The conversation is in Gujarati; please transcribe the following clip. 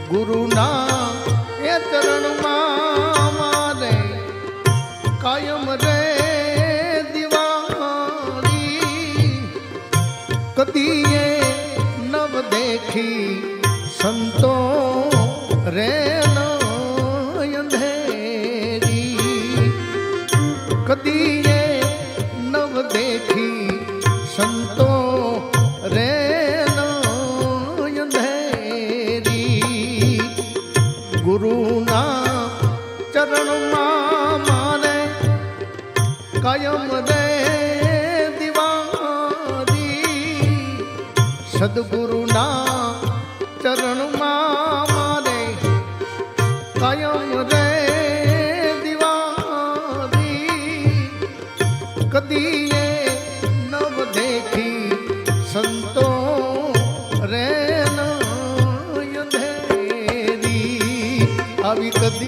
ગુરુના એ ચરણમાં મારે કાયમ રે દિવાળી કદીએ નવ દેખી સંતો રે અંધેરી કદીએ નવ દેખી સંતો રે અંધેરી ગુરુના ચરણમાં મારે કાયમ રે દિવાળી સદગુરુના ચરણમાં મારે કાયમ રે દિવાળી કદીએ નવ દેખી સંતો રે અંધેરી આવી કદી